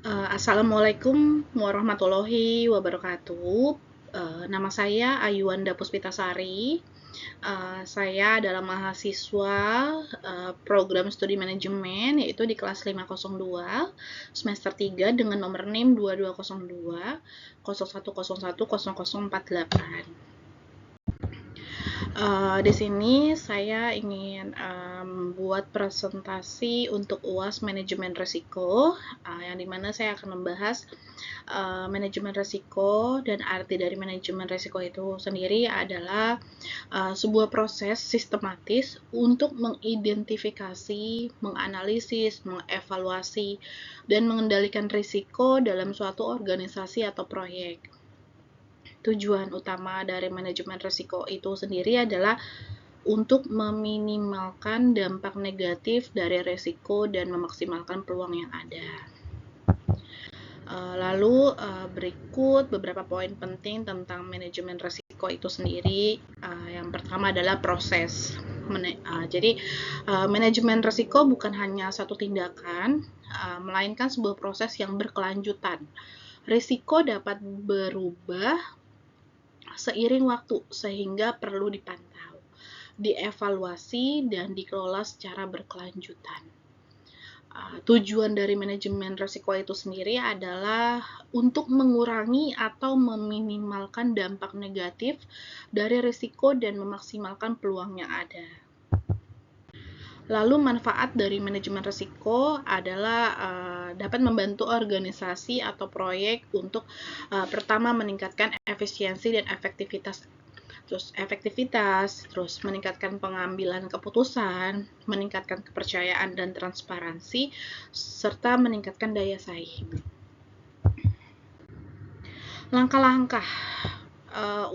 Assalamualaikum warahmatullahi wabarakatuh. Nama saya Ayuanda Puspitasari. Saya adalah mahasiswa program studi manajemen, yaitu di kelas 502 semester 3 dengan nomor NIM 2202 01010048. Di sini saya ingin membuat presentasi untuk UAS manajemen risiko, yang dimana saya akan membahas manajemen risiko, dan arti dari manajemen risiko itu sendiri adalah sebuah proses sistematis untuk mengidentifikasi, menganalisis, mengevaluasi, dan mengendalikan risiko dalam suatu organisasi atau proyek. Tujuan utama dari manajemen risiko itu sendiri adalah untuk meminimalkan dampak negatif dari risiko dan memaksimalkan peluang yang ada. Lalu berikut beberapa poin penting tentang manajemen risiko itu sendiri. Yang pertama adalah proses. Jadi manajemen risiko bukan hanya satu tindakan, melainkan sebuah proses yang berkelanjutan. Risiko dapat berubah seiring waktu, sehingga perlu dipantau, dievaluasi, dan dikelola secara berkelanjutan. Tujuan dari manajemen risiko itu sendiri adalah untuk mengurangi atau meminimalkan dampak negatif dari risiko dan memaksimalkan peluang yang ada. Lalu manfaat dari manajemen risiko adalah dapat membantu organisasi atau proyek untuk pertama meningkatkan efisiensi dan efektivitas, terus meningkatkan pengambilan keputusan, meningkatkan kepercayaan dan transparansi, serta meningkatkan daya saing. Langkah-langkah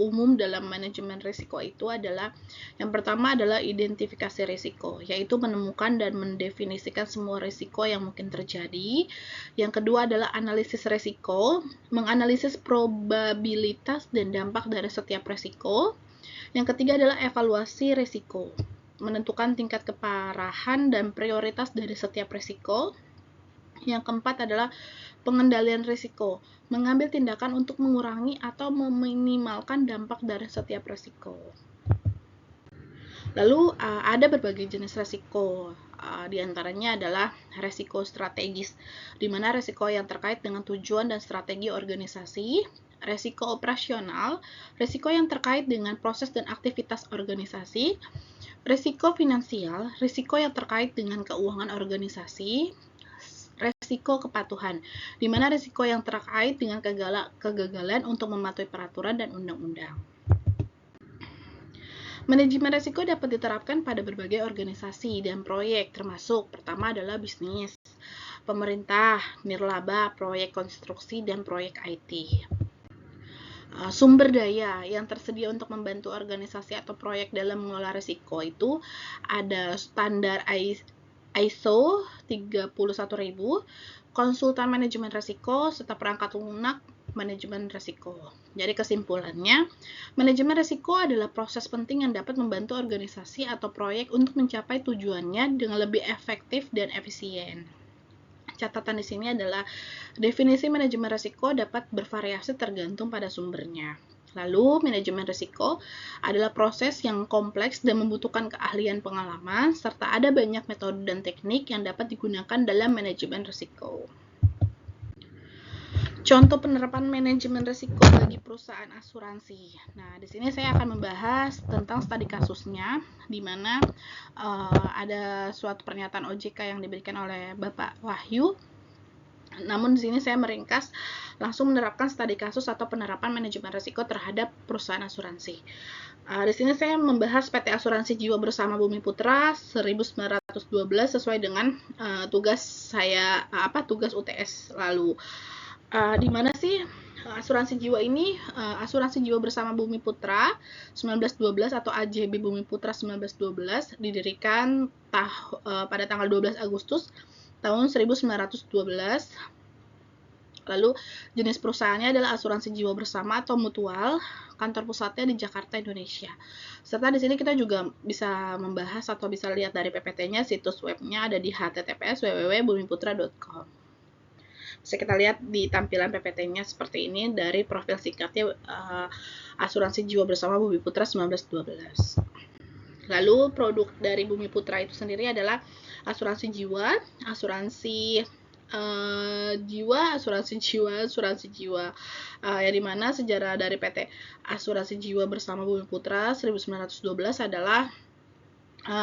umum dalam manajemen risiko itu adalah, yang pertama adalah identifikasi risiko, yaitu menemukan dan mendefinisikan semua risiko yang mungkin terjadi. Yang kedua adalah analisis risiko, menganalisis probabilitas dan dampak dari setiap risiko. Yang ketiga adalah evaluasi risiko, menentukan tingkat keparahan dan prioritas dari setiap risiko. Yang keempat adalah pengendalian risiko, mengambil tindakan untuk mengurangi atau meminimalkan dampak dari setiap risiko. Lalu ada berbagai jenis risiko, di antaranya adalah risiko strategis, di mana risiko yang terkait dengan tujuan dan strategi organisasi, risiko operasional, risiko yang terkait dengan proses dan aktivitas organisasi, risiko finansial, risiko yang terkait dengan keuangan organisasi, risiko kepatuhan, di mana risiko yang terkait dengan kegagalan untuk mematuhi peraturan dan undang-undang. Manajemen risiko dapat diterapkan pada berbagai organisasi dan proyek, termasuk pertama adalah bisnis, pemerintah, nirlaba, proyek konstruksi, dan proyek IT. Sumber daya yang tersedia untuk membantu organisasi atau proyek dalam mengelola risiko itu ada standar ISO 31000, konsultan manajemen risiko, serta perangkat lunak manajemen risiko. Jadi kesimpulannya, manajemen risiko adalah proses penting yang dapat membantu organisasi atau proyek untuk mencapai tujuannya dengan lebih efektif dan efisien. Catatan di sini adalah definisi manajemen risiko dapat bervariasi tergantung pada sumbernya. Lalu, manajemen risiko adalah proses yang kompleks dan membutuhkan keahlian pengalaman, serta ada banyak metode dan teknik yang dapat digunakan dalam manajemen risiko. Contoh penerapan manajemen risiko bagi perusahaan asuransi. Nah, di sini saya akan membahas tentang studi kasusnya, di mana ada suatu pernyataan OJK yang diberikan oleh Bapak Wahyu. Namun di sini saya meringkas langsung menerapkan studi kasus atau penerapan manajemen risiko terhadap perusahaan asuransi. Di sini saya membahas PT Asuransi Jiwa Bersama Bumi Putra 1912 sesuai dengan tugas tugas UTS lalu. Di mana sih asuransi jiwa ini? Asuransi Jiwa Bersama Bumi Putra 1912 atau AJB Bumi Putra 1912 didirikan pada tanggal 12 Agustus tahun 1912. Lalu jenis perusahaannya adalah asuransi jiwa bersama atau mutual, kantor pusatnya di Jakarta, Indonesia. Serta di sini kita juga bisa membahas atau bisa lihat dari PPT-nya, situs webnya ada di https www.bumiputra.com. Bisa kita lihat di tampilan PPT-nya seperti ini dari profil singkatnya Asuransi Jiwa Bersama Bumi Putra 1912. Lalu produk dari Bumi Putra itu sendiri adalah asuransi jiwa, asuransi jiwa, yang dimana sejarah dari PT Asuransi Jiwa Bersama Bumi Putra 1912 adalah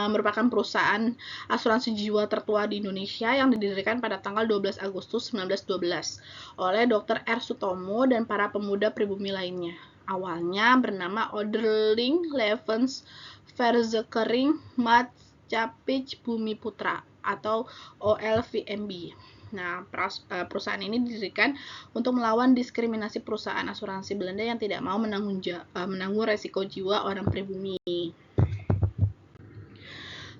merupakan perusahaan asuransi jiwa tertua di Indonesia yang didirikan pada tanggal 12 Agustus 1912 oleh Dr. R. Sutomo dan para pemuda pribumi lainnya. Awalnya bernama Oderling Levens Verzekering Maatschappij Bumi Putra atau OLVMB. Nah, perusahaan ini didirikan untuk melawan diskriminasi perusahaan asuransi Belanda yang tidak mau menanggung resiko jiwa orang pribumi.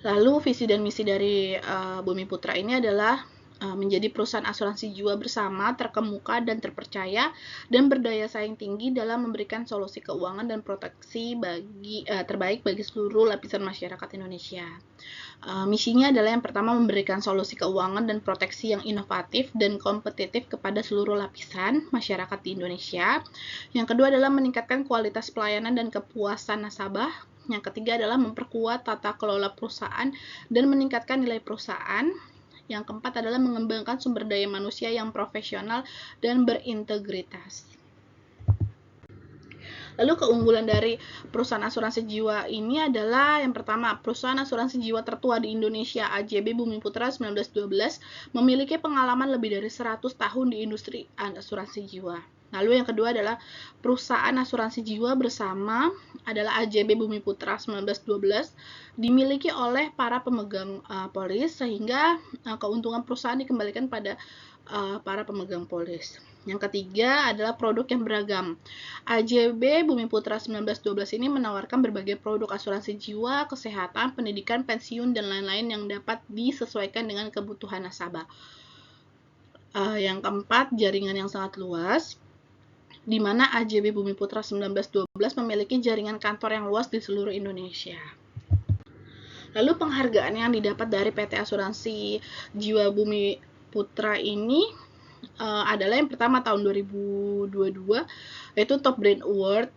Lalu visi dan misi dari Bumi Putra ini adalah menjadi perusahaan asuransi jiwa bersama, terkemuka dan terpercaya, dan berdaya saing tinggi dalam memberikan solusi keuangan dan proteksi terbaik bagi seluruh lapisan masyarakat Indonesia. Misinya adalah yang pertama memberikan solusi keuangan dan proteksi yang inovatif dan kompetitif kepada seluruh lapisan masyarakat di Indonesia. Yang kedua adalah meningkatkan kualitas pelayanan dan kepuasan nasabah. Yang ketiga adalah memperkuat tata kelola perusahaan dan meningkatkan nilai perusahaan. Yang keempat adalah mengembangkan sumber daya manusia yang profesional dan berintegritas. Lalu keunggulan dari perusahaan asuransi jiwa ini adalah yang pertama, perusahaan asuransi jiwa tertua di Indonesia AJB Bumi Putra 1912 memiliki pengalaman lebih dari 100 tahun di industri asuransi jiwa. Lalu yang kedua adalah perusahaan asuransi jiwa bersama adalah AJB Bumi Putra 1912 dimiliki oleh para pemegang polis sehingga keuntungan perusahaan dikembalikan pada para pemegang polis. Yang ketiga adalah produk yang beragam. AJB Bumi Putra 1912 ini menawarkan berbagai produk asuransi jiwa, kesehatan, pendidikan, pensiun, dan lain-lain yang dapat disesuaikan dengan kebutuhan nasabah. Yang keempat, jaringan yang sangat luas, di mana AJB Bumi Putra 1912 memiliki jaringan kantor yang luas di seluruh Indonesia. Lalu penghargaan yang didapat dari PT Asuransi Jiwa Bumi Putra ini adalah yang pertama tahun 2022 yaitu Top Brand Award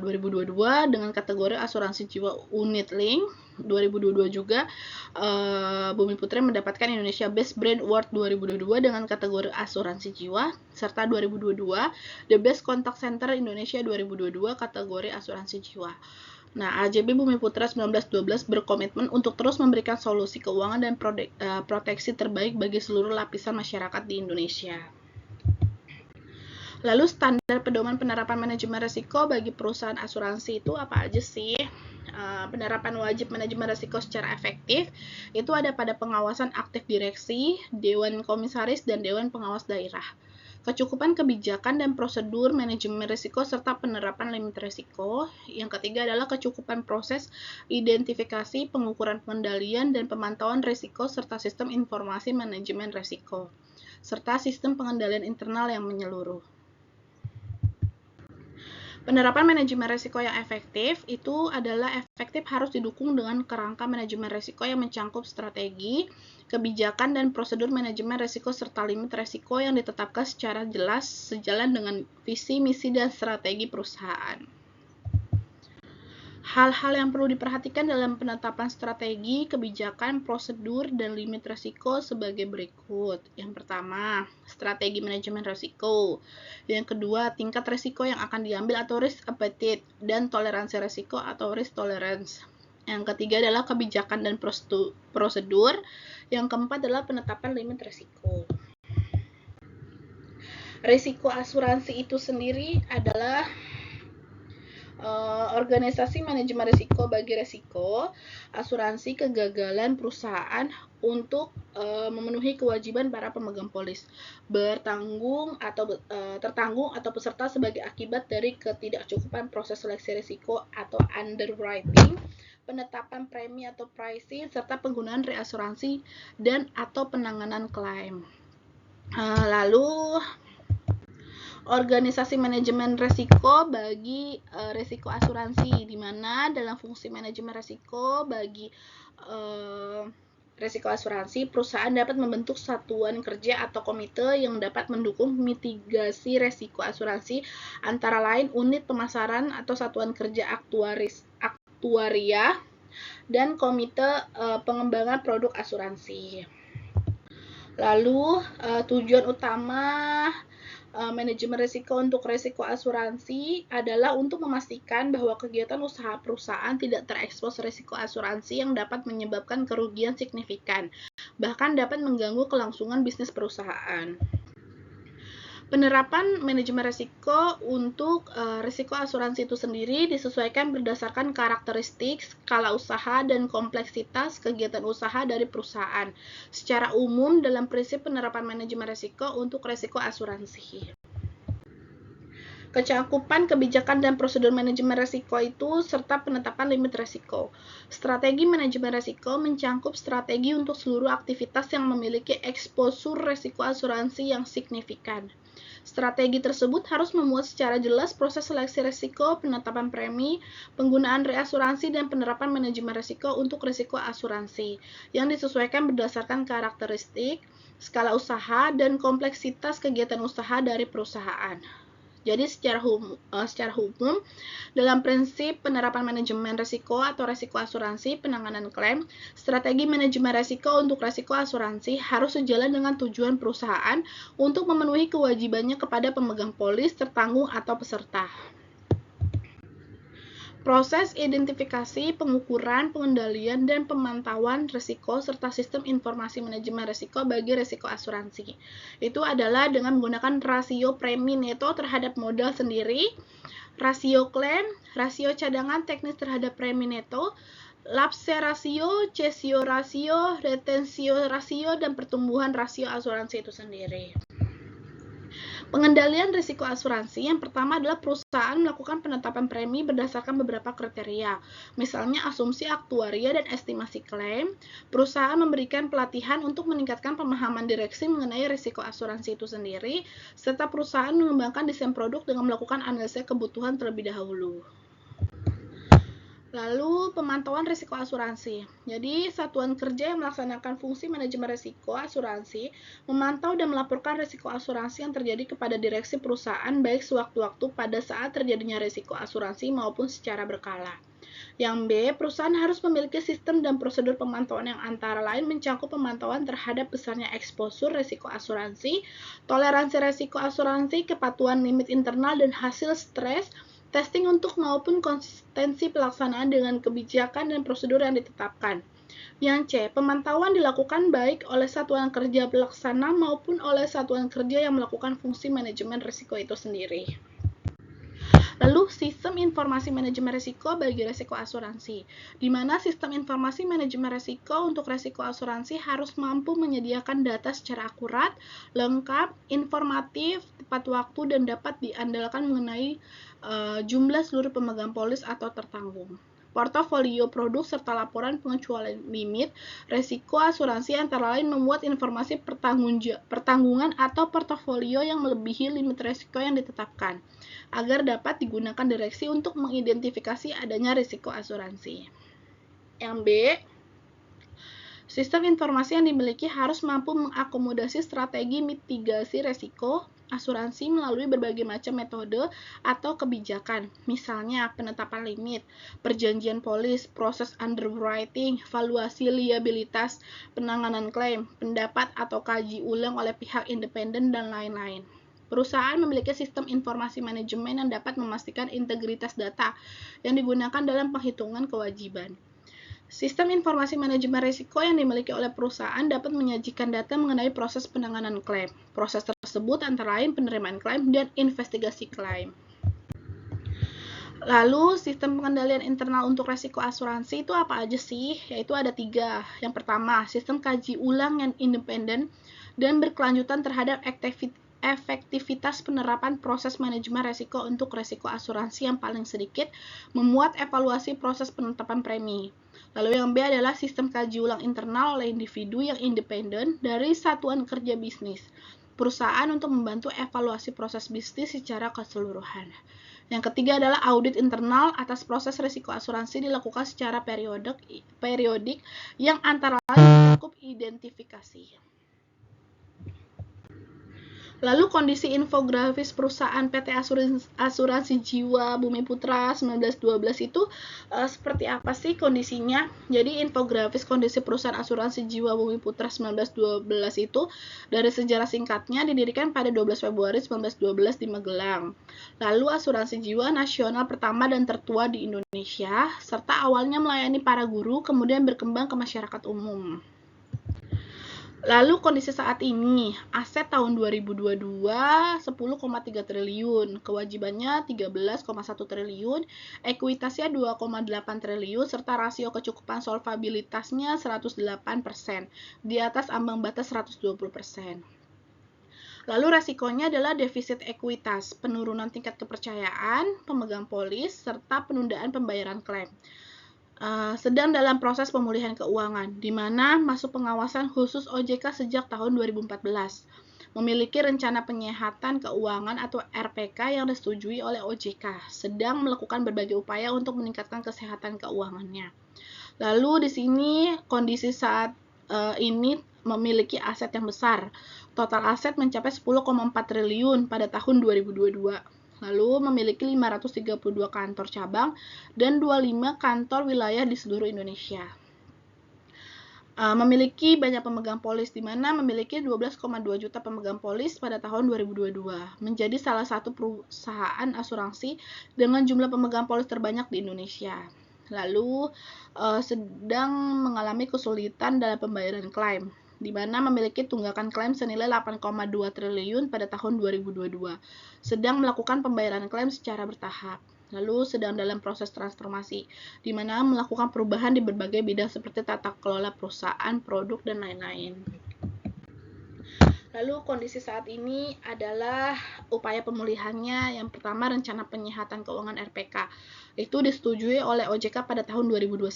2022 dengan kategori asuransi jiwa unit link. 2022 juga Bumi Putra mendapatkan Indonesia Best Brand Award 2022 dengan kategori asuransi jiwa, serta 2022 The Best Contact Center Indonesia 2022 kategori asuransi jiwa. Nah, AJB Bumi Putra 1912 berkomitmen untuk terus memberikan solusi keuangan dan proteksi terbaik bagi seluruh lapisan masyarakat di Indonesia. Lalu standar pedoman penerapan manajemen risiko bagi perusahaan asuransi itu apa aja sih? Penerapan wajib manajemen risiko secara efektif itu ada pada pengawasan aktif direksi, dewan komisaris, dan dewan pengawas daerah. Kecukupan kebijakan dan prosedur manajemen risiko serta penerapan limit risiko. Yang ketiga adalah kecukupan proses identifikasi, pengukuran pengendalian, dan pemantauan risiko serta sistem informasi manajemen risiko, serta sistem pengendalian internal yang menyeluruh. Penerapan manajemen risiko yang efektif itu adalah efektif harus didukung dengan kerangka manajemen risiko yang mencangkup strategi, kebijakan, dan prosedur manajemen risiko serta limit risiko yang ditetapkan secara jelas sejalan dengan visi, misi, dan strategi perusahaan. Hal-hal yang perlu diperhatikan dalam penetapan strategi, kebijakan, prosedur, dan limit risiko sebagai berikut. Yang pertama, strategi manajemen risiko. Yang kedua, tingkat risiko yang akan diambil atau risk appetite dan toleransi risiko atau risk tolerance. Yang ketiga adalah kebijakan dan prosedur. Yang keempat adalah penetapan limit risiko. Risiko asuransi itu sendiri adalah organisasi manajemen risiko bagi risiko asuransi kegagalan perusahaan untuk memenuhi kewajiban para pemegang polis tertanggung atau peserta sebagai akibat dari ketidakcukupan proses seleksi risiko atau underwriting, penetapan premi atau pricing, serta penggunaan reasuransi dan atau penanganan klaim. Lalu organisasi manajemen risiko bagi risiko asuransi, di mana dalam fungsi manajemen risiko bagi resiko asuransi, perusahaan dapat membentuk satuan kerja atau komite yang dapat mendukung mitigasi resiko asuransi, antara lain unit pemasaran atau satuan kerja aktuaria dan komite pengembangan produk asuransi. Lalu tujuan utama manajemen risiko untuk risiko asuransi adalah untuk memastikan bahwa kegiatan usaha perusahaan tidak terekspos risiko asuransi yang dapat menyebabkan kerugian signifikan, bahkan dapat mengganggu kelangsungan bisnis perusahaan. Penerapan manajemen risiko untuk risiko asuransi itu sendiri disesuaikan berdasarkan karakteristik, skala usaha, dan kompleksitas kegiatan usaha dari perusahaan. Secara umum, dalam prinsip penerapan manajemen risiko untuk risiko asuransi. Kecakupan kebijakan dan prosedur manajemen risiko itu serta penetapan limit risiko. Strategi manajemen risiko mencangkup strategi untuk seluruh aktivitas yang memiliki eksposur risiko asuransi yang signifikan. Strategi tersebut harus memuat secara jelas proses seleksi risiko, penetapan premi, penggunaan reasuransi, dan penerapan manajemen risiko untuk risiko asuransi yang disesuaikan berdasarkan karakteristik, skala usaha, dan kompleksitas kegiatan usaha dari perusahaan. Jadi secara umum, dalam prinsip penerapan manajemen risiko atau risiko asuransi penanganan klaim, strategi manajemen risiko untuk risiko asuransi harus sejalan dengan tujuan perusahaan untuk memenuhi kewajibannya kepada pemegang polis, tertanggung, atau peserta. Proses identifikasi, pengukuran, pengendalian, dan pemantauan risiko serta sistem informasi manajemen risiko bagi risiko asuransi. Itu adalah dengan menggunakan rasio premi neto terhadap modal sendiri, rasio klaim, rasio cadangan teknis terhadap premi neto, lapse rasio, cesio rasio, retensio rasio, dan pertumbuhan rasio asuransi itu sendiri. Pengendalian risiko asuransi yang pertama adalah perusahaan melakukan penetapan premi berdasarkan beberapa kriteria, misalnya asumsi aktuaria dan estimasi klaim. Perusahaan memberikan pelatihan untuk meningkatkan pemahaman direksi mengenai risiko asuransi itu sendiri, serta perusahaan mengembangkan desain produk dengan melakukan analisis kebutuhan terlebih dahulu. Lalu pemantauan risiko asuransi. Jadi satuan kerja yang melaksanakan fungsi manajemen risiko asuransi memantau dan melaporkan risiko asuransi yang terjadi kepada direksi perusahaan baik sewaktu-waktu pada saat terjadinya risiko asuransi maupun secara berkala. Yang B, perusahaan harus memiliki sistem dan prosedur pemantauan yang antara lain mencakup pemantauan terhadap besarnya eksposur risiko asuransi, toleransi risiko asuransi, kepatuhan limit internal dan hasil stres, testing untuk maupun konsistensi pelaksanaan dengan kebijakan dan prosedur yang ditetapkan. Yang C, pemantauan dilakukan baik oleh satuan kerja pelaksana maupun oleh satuan kerja yang melakukan fungsi manajemen risiko itu sendiri. Lalu sistem informasi manajemen risiko bagi risiko asuransi, di mana sistem informasi manajemen risiko untuk risiko asuransi harus mampu menyediakan data secara akurat, lengkap, informatif, tepat waktu, dan dapat diandalkan mengenai jumlah seluruh pemegang polis atau tertanggung. Portofolio produk serta laporan pengecualian limit risiko asuransi antara lain memuat informasi pertanggungan atau portofolio yang melebihi limit risiko yang ditetapkan, agar dapat digunakan direksi untuk mengidentifikasi adanya risiko asuransi. Yang B, sistem informasi yang dimiliki harus mampu mengakomodasi strategi mitigasi risiko asuransi melalui berbagai macam metode atau kebijakan, misalnya penetapan limit, perjanjian polis, proses underwriting, valuasi liabilitas, penanganan klaim, pendapat atau kaji ulang oleh pihak independen, dan lain-lain. Perusahaan memiliki sistem informasi manajemen yang dapat memastikan integritas data yang digunakan dalam penghitungan kewajiban. Sistem informasi manajemen risiko yang dimiliki oleh perusahaan dapat menyajikan data mengenai proses penanganan klaim. Proses tersebut antara lain penerimaan klaim dan investigasi klaim. Lalu, sistem pengendalian internal untuk risiko asuransi itu apa aja sih? Yaitu ada 3. Yang pertama, sistem kaji ulang yang independen dan berkelanjutan terhadap efektivitas penerapan proses manajemen risiko untuk risiko asuransi yang paling sedikit, memuat evaluasi proses penetapan premi. Lalu yang B adalah sistem kaji ulang internal oleh individu yang independen dari satuan kerja bisnis perusahaan untuk membantu evaluasi proses bisnis secara keseluruhan. Yang ketiga adalah audit internal atas proses risiko asuransi dilakukan secara periodik yang antara lain mencakup identifikasi. Lalu kondisi infografis perusahaan PT Asuransi Jiwa Bumi Putra 1912 itu seperti apa sih kondisinya? Jadi infografis kondisi perusahaan Asuransi Jiwa Bumi Putra 1912 itu dari sejarah singkatnya didirikan pada 12 Februari 1912 di Magelang. Lalu asuransi jiwa nasional pertama dan tertua di Indonesia, serta awalnya melayani para guru, kemudian berkembang ke masyarakat umum. Lalu kondisi saat ini, aset tahun 2022 10,3 triliun, kewajibannya 13,1 triliun, ekuitasnya 2,8 triliun, serta rasio kecukupan solvabilitasnya 108%, di atas ambang batas 120%. Lalu resikonya adalah defisit ekuitas, penurunan tingkat kepercayaan pemegang polis, serta penundaan pembayaran klaim. Sedang dalam proses pemulihan keuangan, di mana masuk pengawasan khusus OJK sejak tahun 2014. Memiliki rencana penyehatan keuangan atau RPK yang disetujui oleh OJK, sedang melakukan berbagai upaya untuk meningkatkan kesehatan keuangannya. Lalu di sini kondisi saat ini memiliki aset yang besar. Total aset mencapai 10,4 triliun pada tahun 2022. Lalu memiliki 532 kantor cabang dan 25 kantor wilayah di seluruh Indonesia. Memiliki banyak pemegang polis, di mana memiliki 12,2 juta pemegang polis pada tahun 2022. Menjadi salah satu perusahaan asuransi dengan jumlah pemegang polis terbanyak di Indonesia. Lalu sedang mengalami kesulitan dalam pembayaran klaim, di mana memiliki tunggakan klaim senilai 8,2 triliun pada tahun 2022. Sedang melakukan pembayaran klaim secara bertahap. Lalu sedang dalam proses transformasi, di mana melakukan perubahan di berbagai bidang seperti tata kelola perusahaan, produk, dan lain-lain. Lalu kondisi saat ini adalah upaya pemulihannya. Yang pertama, rencana penyehatan keuangan RPK. Itu disetujui oleh OJK pada tahun 2021.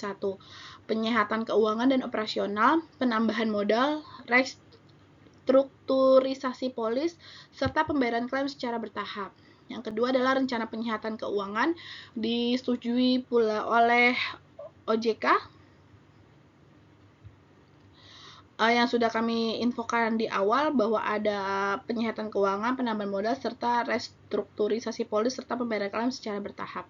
Penyehatan keuangan dan operasional, penambahan modal, restrukturisasi polis, serta pembayaran klaim secara bertahap. Yang kedua adalah rencana penyehatan keuangan, disetujui pula oleh OJK yang sudah kami infokan di awal, bahwa ada penyehatan keuangan, penambahan modal, serta restrukturisasi polis, serta pembayaran klaim secara bertahap.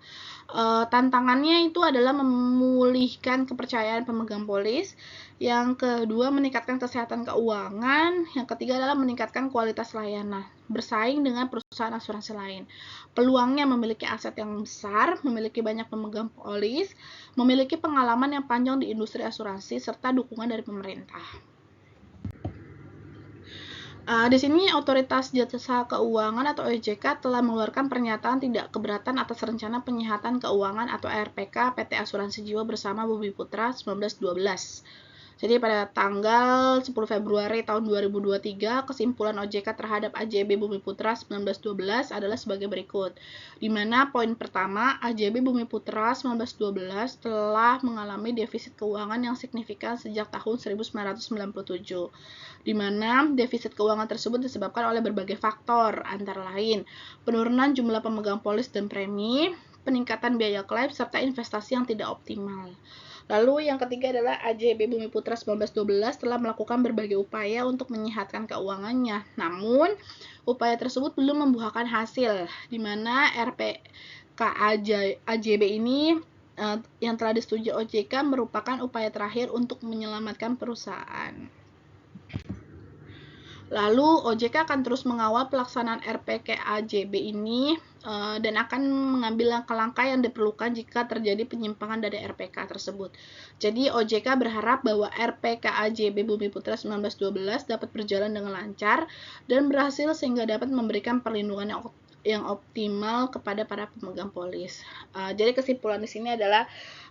Tantangannya itu adalah memulihkan kepercayaan pemegang polis. Yang kedua, meningkatkan kesehatan keuangan. Yang ketiga adalah meningkatkan kualitas layanan, bersaing dengan perusahaan asuransi lain. Peluangnya memiliki aset yang besar, memiliki banyak pemegang polis, memiliki pengalaman yang panjang di industri asuransi, serta dukungan dari pemerintah. Di sini Otoritas Jasa Keuangan atau OJK telah mengeluarkan pernyataan tidak keberatan atas rencana penyehatan keuangan atau RPK PT Asuransi Jiwa bersama Bumi Putra 1912. Jadi pada tanggal 10 Februari tahun 2023, kesimpulan OJK terhadap AJB Bumi Putra 1912 adalah sebagai berikut. Di mana poin pertama, AJB Bumi Putra 1912 telah mengalami defisit keuangan yang signifikan sejak tahun 1997. Di mana defisit keuangan tersebut disebabkan oleh berbagai faktor, antara lain penurunan jumlah pemegang polis dan premi, peningkatan biaya klaim, serta investasi yang tidak optimal. Lalu yang ketiga adalah AJB Bumi Putra 1912 telah melakukan berbagai upaya untuk menyehatkan keuangannya. Namun, upaya tersebut belum membuahkan hasil, di mana RPK AJB ini yang telah disetujui OJK merupakan upaya terakhir untuk menyelamatkan perusahaan. Lalu OJK akan terus mengawal pelaksanaan RPK AJB ini dan akan mengambil langkah-langkah yang diperlukan jika terjadi penyimpangan dari RPK tersebut. Jadi OJK berharap bahwa RPK AJB Bumi Putra 1912 dapat berjalan dengan lancar dan berhasil sehingga dapat memberikan perlindungan yang optimal kepada para pemegang polis. Jadi kesimpulan di sini adalah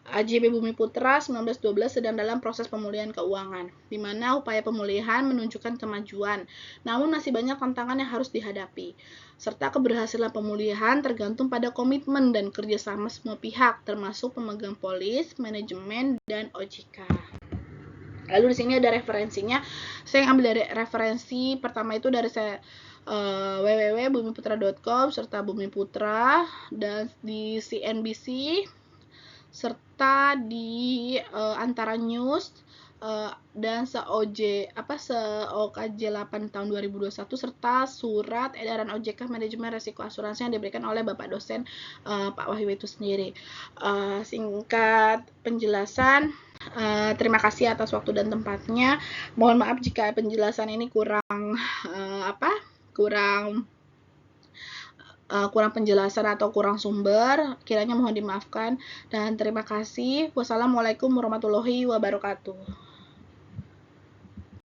AJB Bumi Putra 1912 sedang dalam proses pemulihan keuangan, di mana upaya pemulihan menunjukkan kemajuan, namun masih banyak tantangan yang harus dihadapi, serta keberhasilan pemulihan tergantung pada komitmen dan kerjasama semua pihak, termasuk pemegang polis, manajemen, dan OJK. Lalu di sini ada referensinya. Saya ambil dari referensi pertama itu dari saya www.bumiputra.com serta Bumi Putra, dan di CNBC serta di Antara News dan se-OKJ 8 tahun 2021 serta surat edaran OJK manajemen resiko asuransi yang diberikan oleh Bapak dosen Pak Wahyu itu sendiri. Singkat penjelasan, terima kasih atas waktu dan tempatnya. Mohon maaf jika penjelasan ini kurang penjelasan atau kurang sumber, kiranya mohon dimaafkan dan terima kasih. Wassalamualaikum warahmatullahi wabarakatuh.